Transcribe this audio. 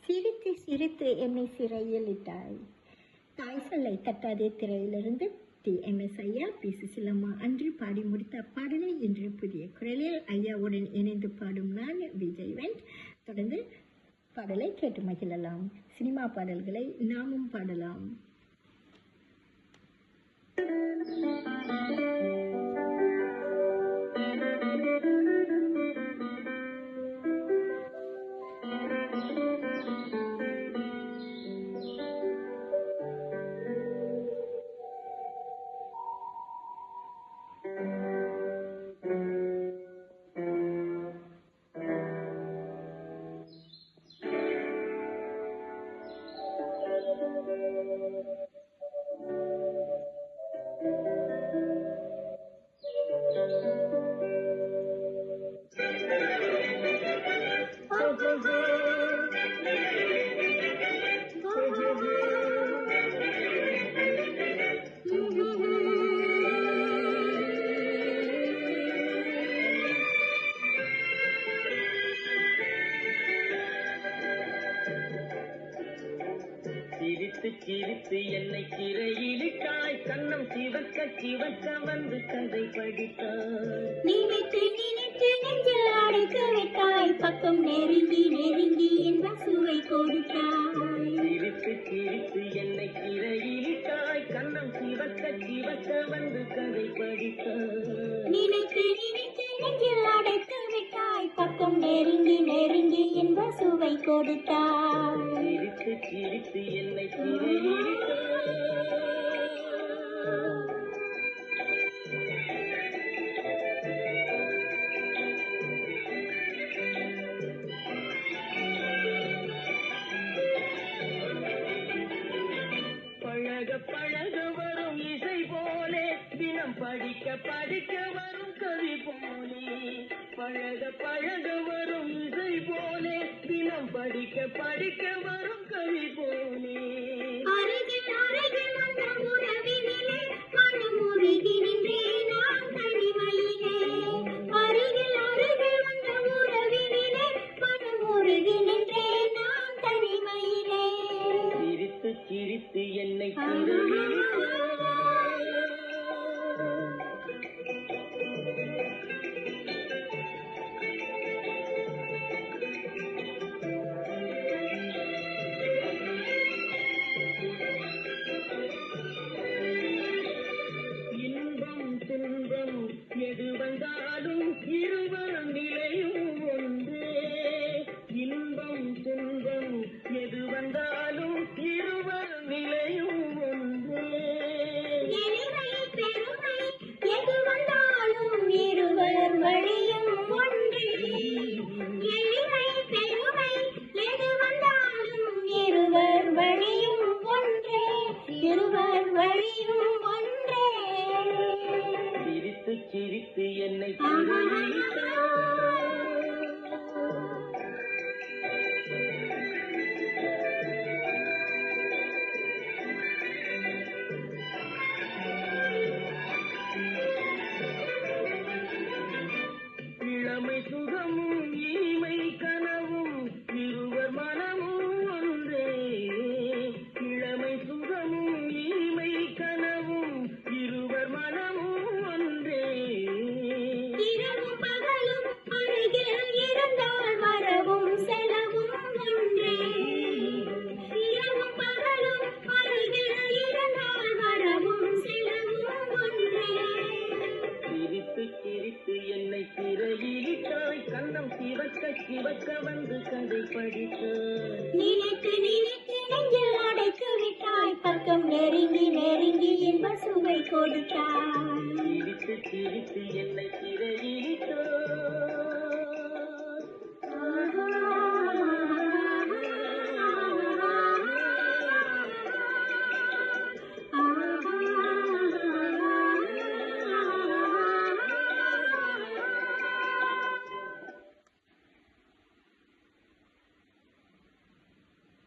சிரித்து சிரித்து என்னை சிறையில் இட்டாய். தாய் சொல்லை தட்டாதே திரையிலிருந்து TMS ஐயா, பி சுசிலம்மா அன்று பாடி முடித்த பாடலை இன்று புதிய குரலில் ஐயாவுடன் இணைந்து பாடும் நான் விஜய் வெண்ட். தொடர்ந்து பாடலை கேட்டு மகிழலாம். சினிமா பாடல்களை நாமும் பாடலாம். சிரித்து சிரித்து என்னை சிறையிலிட்டாய், கண்ணம் சிவக்க சிவக்க வந்து கதை படித்தாய். நினைத்து நினைத்து நெஞ்சில் அடைத்து விட்டாய், பக்கம் நெருங்கி நெருங்கி என் பசுவை கொடுத்தாய். சிரித்து சிரித்து என்னை சிறையிலிட்டாய், கண்ணம் சிவக்க சிவக்க வந்து கதை படித்தாய். நினைத்து நினைத்து நெஞ்சில் அடைத்து விட்டாய், பக்கம் நெருங்கி நெருங்கி என் பசுவை கொடுத்தாய். சிரித்து சிரித்து என்னை சிறையிலிட்டாய். பழக பழக வரும் இசை போலே, தினம் படிக்க படிக்க வரும் கவி போலே. பழக பழக வரும் இசை போலே, தினம் படிக்க படிக்க வரும் கவி போலே. அருகில் அருகில் வந்த உறவினிலே மனம் உருகி நின்றேன் நான் தனிமையிலே. அருகில் அருகில் வந்த உறவினிலே மனம் உருகி நின்றேன் நான் தனிமையிலே. சிரித்து சிரித்து என்னை சிறையிலிட்டாய். இன்பம் துன்பம் எது வந்தாலும் இருவர் நிலையும் ஒன்றே. இன்பம் துன்பம் எது வந்தாலும் இருவர் நிலையும் ஒன்றே. எளிமை பெருமை எது வந்தாலும் இருவர் வழியும் ஒன்றே. எளிமை பெருமை எது வந்தாலும் இருவர் வழியும் ஒன்றே. இருவர் வழியும் ஒன்றே. சிரித்து சிரித்து என்னை சிறையிலிட்டாய். இளமை சுகமும் இனிமை கனவும் இருவர் மனமும் ஒன்றே. இளமை சுகமும் இனிமை கனவும் இருவர் மனமும் ஒன்றே. இரவும் பகலும் அருகில் இருந்தால் வரவும் செலவும் ஒன்றே. இரவும் பகலும் அருகில் இருந்தால் வரவும் செலவும் ஒன்றே. சிரித்து சிரித்து என்னை சிறையிலிட்டாய், கண்ணம் சிவக்க சிவக்க வந்து கதை படித்தாய். நினைத்து நினைத்து நெஞ்சில் அடைத்து விட்டாய், பக்கம் நெருங்கி நெருங்கி என் பசுவை கொடுத்தாய்.